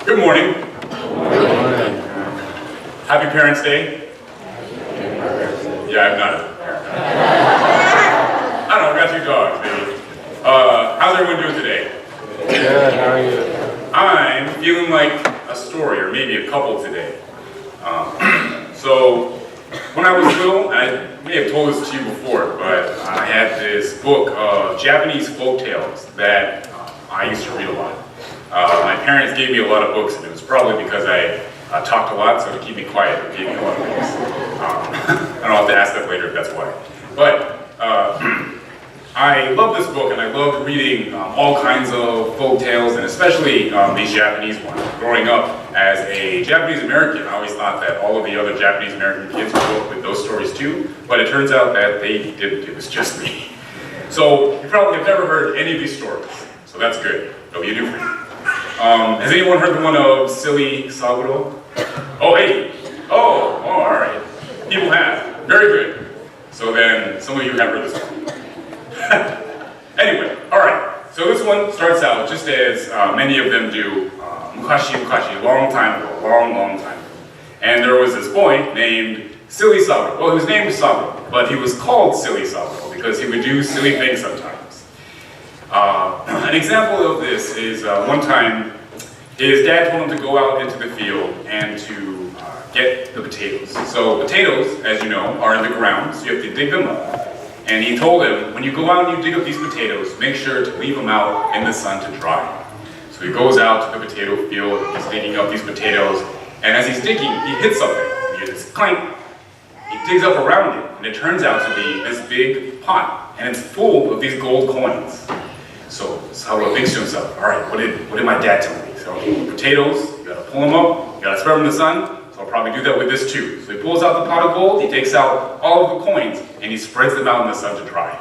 Good morning. Happy Parents' Day. Yeah, I'm not a parent. I don't know, I've got 2 dogs, baby. How's everyone doing today? Good, how are you? I'm feeling like a story, or maybe a couple today. So, when I was little, and I may have told this to you before, but I had this book of Japanese folk tales that I used to read a lot. My parents gave me a lot of books, and it was probably because I talked a lot, so to keep me quiet, they gave me a lot of books. I don't have to ask that later if that's why. But I love this book, and I loved reading all kinds of folk tales, and especially these Japanese ones. Growing up as a Japanese American, I always thought that all of the other Japanese American kids grew up with those stories too, but it turns out that they didn't. It was just me. So you probably have never heard any of these stories, so that's good. It'll be a new for you. Has anyone heard the one of Silly Saburo? Oh, hey. Oh, all right. People have. Very good. So then, some of you have heard this one. Anyway, all right. So this one starts out just as many of them do. Mukashi, long time ago, long time ago. And there was this boy named Silly Saburo. Well, his name was Saburo, but he was called Silly Saburo because he would do silly things sometimes. An example of this is one time his dad told him to go out into the field and to get the potatoes. So potatoes, as you know, are in the ground, so you have to dig them up. And he told him, when you go out and you dig up these potatoes, make sure to leave them out in the sun to dry. So he goes out to the potato field, he's digging up these potatoes, and as he's digging, he hits something. He hears this clank. He digs up around it, and it turns out to be this big pot, and it's full of these gold coins. So Saburo thinks to himself, all right, what did my dad tell me? So potatoes, you gotta pull them up, you gotta spread them in the sun, so I'll probably do that with this too. So he pulls out the pot of gold, he takes out all of the coins, and he spreads them out in the sun to dry.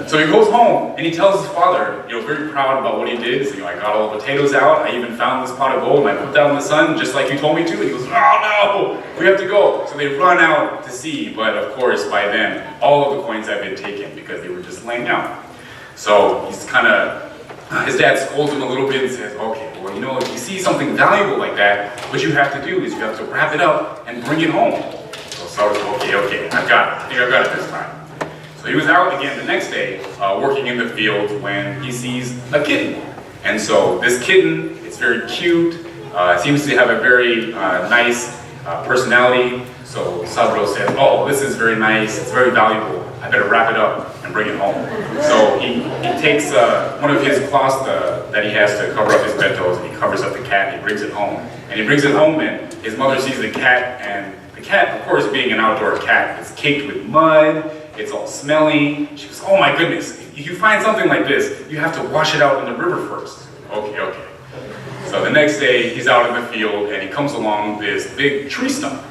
So he goes home, and he tells his father, very proud about what he did. So, I got all the potatoes out, I even found this pot of gold, and I put that in the sun, just like you told me to. And he goes, oh no, we have to go. So they run out to see, but of course, by then, all of the coins have been taken because they were just laying out. So he's his dad scolds him a little bit and says, okay, well, if you see something valuable like that, what you have to do is you have to wrap it up and bring it home. So Saru's, okay, I've got it. I think I've got it this time. So he was out again the next day, working in the field, when he sees a kitten. And so this kitten, it's very cute, seems to have a very nice personality. So Saburo says, oh, this is very nice, it's very valuable, I better wrap it up and bring it home. So he takes one of his cloths that he has to cover up his bedclothes, and he covers up the cat, and he brings it home. And he brings it home, and his mother sees the cat, and the cat, of course, being an outdoor cat, is caked with mud, it's all smelly. She goes, oh my goodness, if you find something like this, you have to wash it out in the river first. Okay. So the next day, he's out in the field, and he comes along this big tree stump.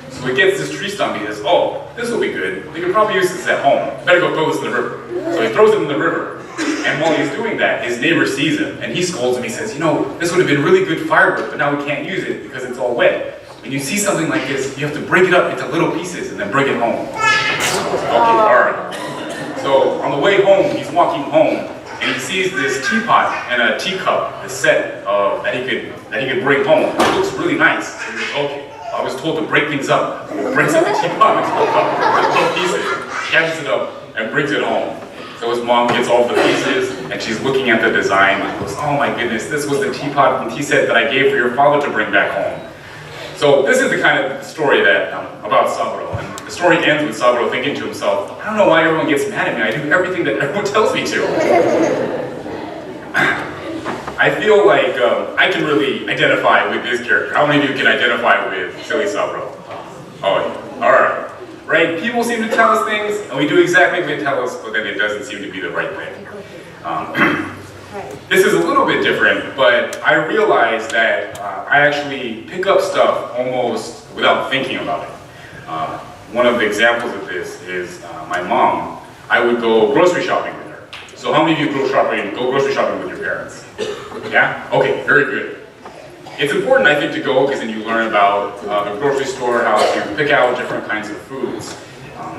So he gets this tree stump, he says, oh, this will be good. We could probably use this at home. Better go throw this in the river. So he throws it in the river. And while he's doing that, his neighbor sees him, and he scolds him. He says, this would have been really good firewood, but now we can't use it because it's all wet. When you see something like this, you have to break it up into little pieces and then bring it home. Okay, all right. So on the way home, he's walking home, and he sees this teapot and a teacup, a set that he could bring home. It looks really nice. So he goes, okay. I was told to break things up. He brings up the teapot into little pieces, catches it up, and brings it home. So his mom gets all the pieces, and she's looking at the design, and goes, oh my goodness, this was the teapot and tea set that I gave for your father to bring back home. So this is the kind of story about Saburo. And the story ends with Saburo thinking to himself, I don't know why everyone gets mad at me. I do everything that everyone tells me to. I feel like I can really identify with this character. How many of you can identify with Silly Saburo? Oh, yeah. All right. Right? People seem to tell us things, and we do exactly what they tell us, but then it doesn't seem to be the right thing. This is a little bit different, but I realized that I actually pick up stuff almost without thinking about it. One of the examples of this is my mom. I would go grocery shopping with her. So how many of you go grocery shopping with your parents? Yeah? Okay, very good. It's important, I think, to go because then you learn about the grocery store, how to pick out different kinds of foods.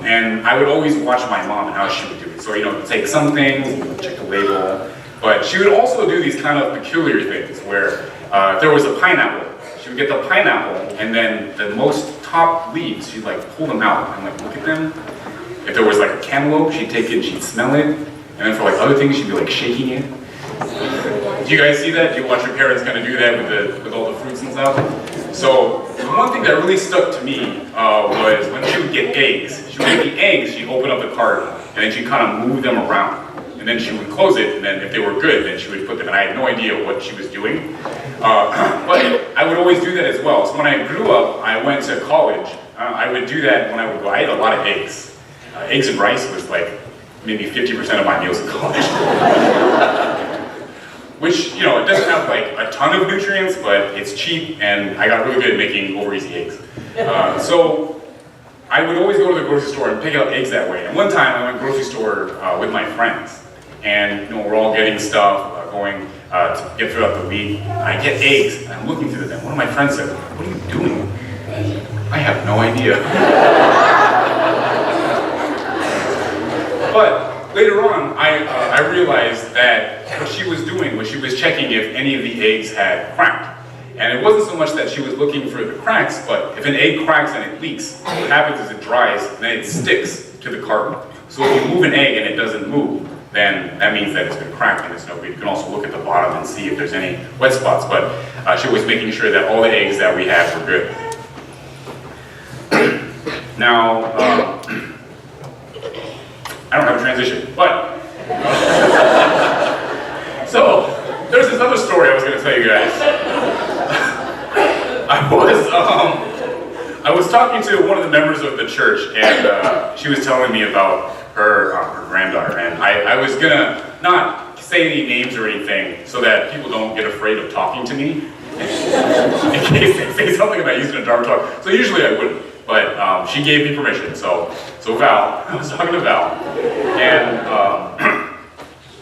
And I would always watch my mom and how she would do it. So, take some things, check the label, But she would also do these kind of peculiar things where if there was a pineapple, she would get the pineapple and then the most top leaves, she'd like pull them out and like look at them. If there was like a cantaloupe, she'd take it and she'd smell it. And then for like other things, she'd be like shaking it. Do you guys see that? Do you watch your parents kind of do that with all the fruits and stuff? So the one thing that really stuck to me was when she would get eggs. She would get the eggs, she'd open up the cart, and then she'd kind of move them around. And then she would close it, and then if they were good, then she would put them, and I had no idea what she was doing. But I would always do that as well. So when I grew up, I went to college. I would do that when I would go. I ate a lot of eggs. Eggs and rice was like maybe 50% of my meals in college. Which, you know, it doesn't have like a ton of nutrients, but it's cheap, and I got really good at making over easy eggs. So I would always go to the grocery store and pick out eggs that way. And one time I went to the grocery store with my friends, and you know, we're all getting stuff, going to get throughout the week. I get eggs, and I'm looking through them. One of my friends said, "What are you doing?" I have no idea. But later on, I realized that what she was doing was she was checking if any of the eggs had cracked. And it wasn't so much that she was looking for the cracks, but if an egg cracks and it leaks, what happens is it dries, and then it sticks to the carton. So if you move an egg and it doesn't move, then that means that it's been cracked and it's no good. You can also look at the bottom and see if there's any wet spots, but she was making sure that all the eggs that we had were good. Now, I don't have a transition, but so there's this other story I was going to tell you guys. I was talking to one of the members of the church, and she was telling me about her granddaughter, and I was gonna not say any names or anything so that people don't get afraid of talking to me in case they say something about using a Dharma talk. So usually I wouldn't. But she gave me permission, so Val, I was talking to Val, and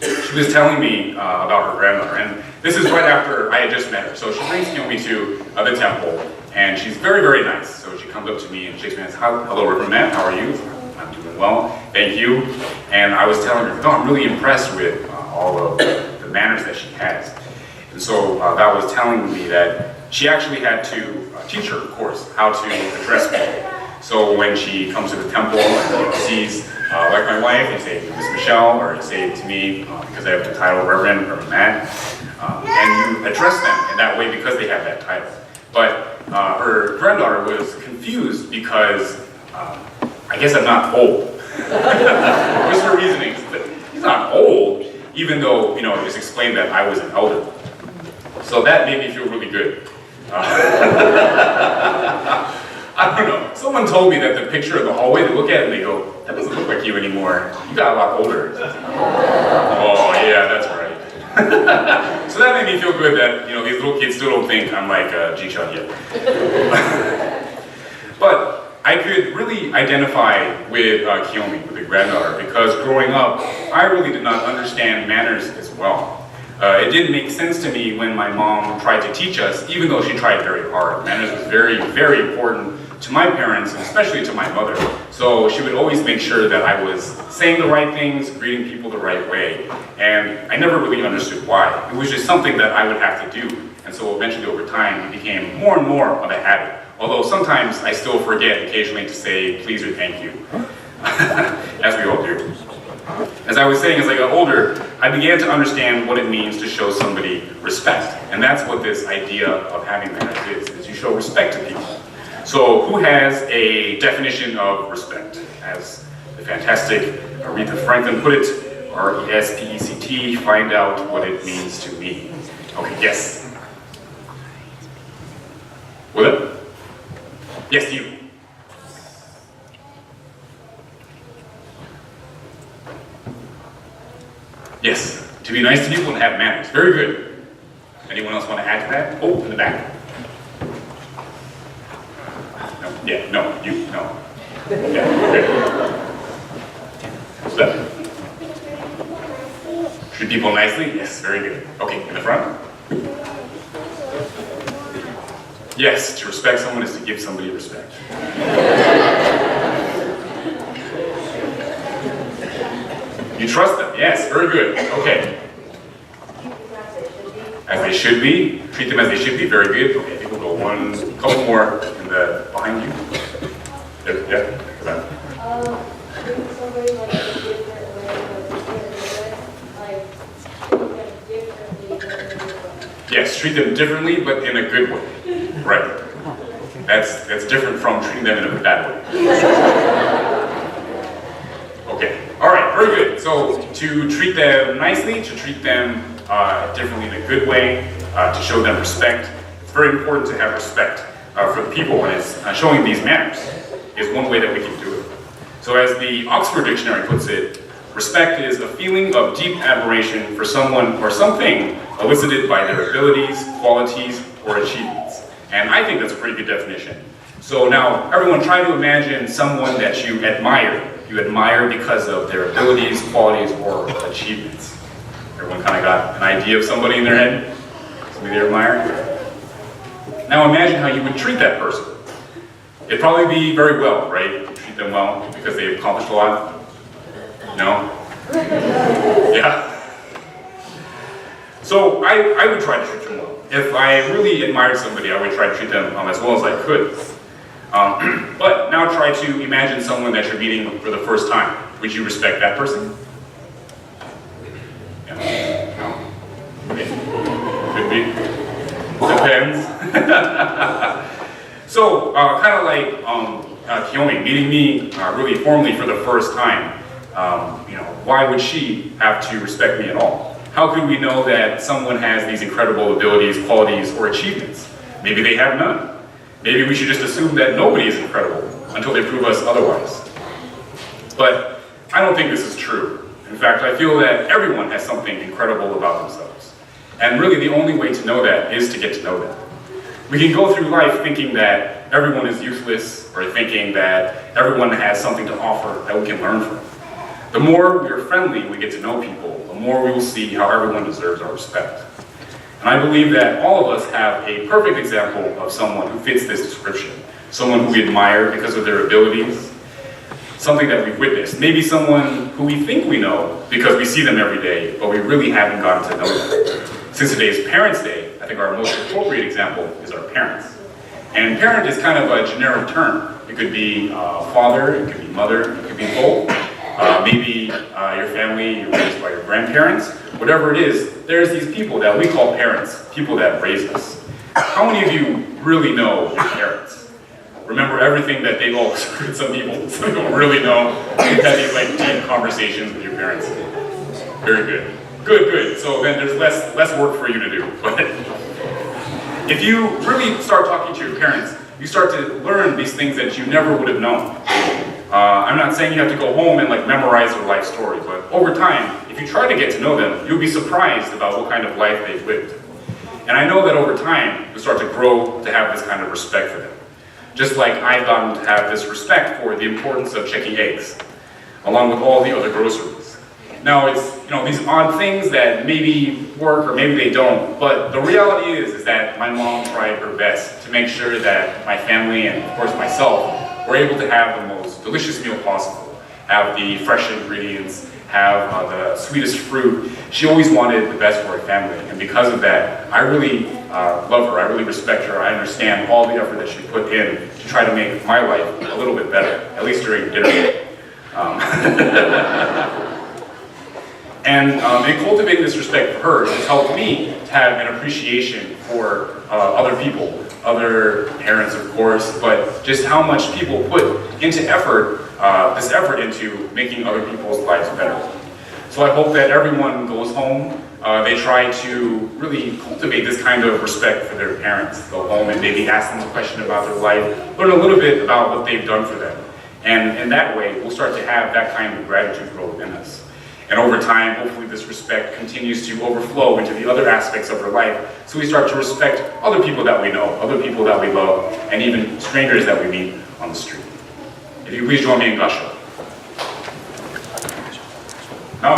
she was telling me about her grandmother, and this is right after I had just met her. So she brings me to the temple, and she's very, very nice. So she comes up to me and shakes my hand and says, "Hello, Reverend Matt, how are you?" "I'm doing well, thank you." And I was telling her, "Oh, I'm really impressed with all of the manners that she has." And so Val was telling me that she actually had to teach her, of course, how to address people. So when she comes to the temple and sees, like my wife, you say Miss Michelle, or you say it to me because I have the title Reverend or Matt, and you address them in that way because they have that title. But her granddaughter was confused because I guess I'm not old. What's her reasoning? He's not old, even though, you know, it was explained that I was an elder. So that made me feel really good. I don't know. Someone told me that the picture of the hallway, they look at it and they go, "That doesn't look like you anymore. You got a lot older." Oh yeah, that's right. So that made me feel good that, you know, these little kids still don't think I'm like G-Chun yet. But I could really identify with Kiyomi, with the granddaughter, because growing up, I really did not understand manners as well. It didn't make sense to me when my mom tried to teach us, even though she tried very hard. Manners was very, very important to my parents, and especially to my mother. So she would always make sure that I was saying the right things, greeting people the right way. And I never really understood why. It was just something that I would have to do. And so eventually over time, it became more and more of a habit. Although sometimes I still forget occasionally to say please or thank you, as we all do. As I was saying, as I got older, I began to understand what it means to show somebody respect. And that's what this idea of having manners is you show respect to people. So who has a definition of respect? As the fantastic Aretha Franklin put it, R-E-S-P-E-C-T, find out what it means to me. Okay, yes. What up? Yes, you. Yes, to be nice to people and have manners. Very good. Anyone else want to add to that? Oh, in the back. No, yeah, no, you, no. Yeah, good. What's that? Treat people nicely? Yes, very good. Okay, in the front. Yes, to respect someone is to give somebody respect. You trust them, yes, very good. Okay. as they should be. Treat them as they should be. Very good. Okay, I think we'll go one, couple more in the behind you. There, yeah, go ahead. Treat somebody like a different way, but treat them differently. Yes, treat them differently, but in a good way. Right. That's different from treating them in a bad way. Okay. All right. Very good. So to treat them nicely, to treat them differently in a good way, to show them respect. It's very important to have respect for the people, and it's showing these manners is one way that we can do it. So as the Oxford Dictionary puts it, respect is a feeling of deep admiration for someone or something elicited by their abilities, qualities, or achievements. And I think that's a pretty good definition. So now, everyone try to imagine someone that you admire. You admire because of their abilities, qualities, or achievements. Everyone kind of got an idea of somebody in their head? Somebody they admire? Now imagine how you would treat that person. It'd probably be very well, right? You treat them well because they've accomplished a lot. No? Yeah? So I would try to treat them well. If I really admired somebody, I would try to treat them as well as I could. But now try to imagine someone that you're meeting for the first time. Would you respect that person? Yeah. No? Okay. Could be. Depends. So, kind of like Kiyomi meeting me really formally for the first time. Why would she have to respect me at all? How could we know that someone has these incredible abilities, qualities, or achievements? Maybe they have none. Maybe we should just assume that nobody is incredible until they prove us otherwise. But I don't think this is true. In fact, I feel that everyone has something incredible about themselves. And really the only way to know that is to get to know them. We can go through life thinking that everyone is useless, or thinking that everyone has something to offer that we can learn from. The more we are friendly, we get to know people, the more we will see how everyone deserves our respect. And I believe that all of us have a perfect example of someone who fits this description. Someone who we admire because of their abilities, something that we've witnessed. Maybe someone who we think we know because we see them every day, but we really haven't gotten to know them. Since today is Parents' Day, I think our most appropriate example is our parents. And parent is kind of a generic term. It could be father, it could be mother, it could be both. Maybe your family, you're raised by your grandparents. Whatever it is, there's these people that we call parents, people that raise us. How many of you really know your parents? Remember everything that they've all said? Some people really know. You've had these deep conversations with your parents. Very good. Good. So then there's less work for you to do. But if you really start talking to your parents, you start to learn these things that you never would have known. I'm not saying you have to go home and memorize their life story, but over time, if you try to get to know them, you'll be surprised about what kind of life they've lived. And I know that over time, you'll start to grow to have this kind of respect for them. Just like I've gotten to have this respect for the importance of checking eggs, along with all the other groceries. Now it's, these odd things that maybe work or maybe they don't, but the reality is that my mom tried her best to make sure that my family and of course myself were able to have the most delicious meal possible, have the fresh ingredients, have the sweetest fruit. She always wanted the best for her family, and because of that, I really love her, I really respect her, I understand all the effort that she put in to try to make my life a little bit better, at least during dinner. And in cultivating this respect for her, it's helped me to have an appreciation for other people, other parents of course, but just how much people put into this effort into making other people's lives better. So I hope that everyone goes home, they try to really cultivate this kind of respect for their parents. Go home and maybe ask them a question about their life, learn a little bit about what they've done for them. And in that way, we'll start to have that kind of gratitude grow within us. And over time, hopefully this respect continues to overflow into the other aspects of our life, so we start to respect other people that we know, other people that we love, and even strangers that we meet on the street. If you please join me in Gasho. Now,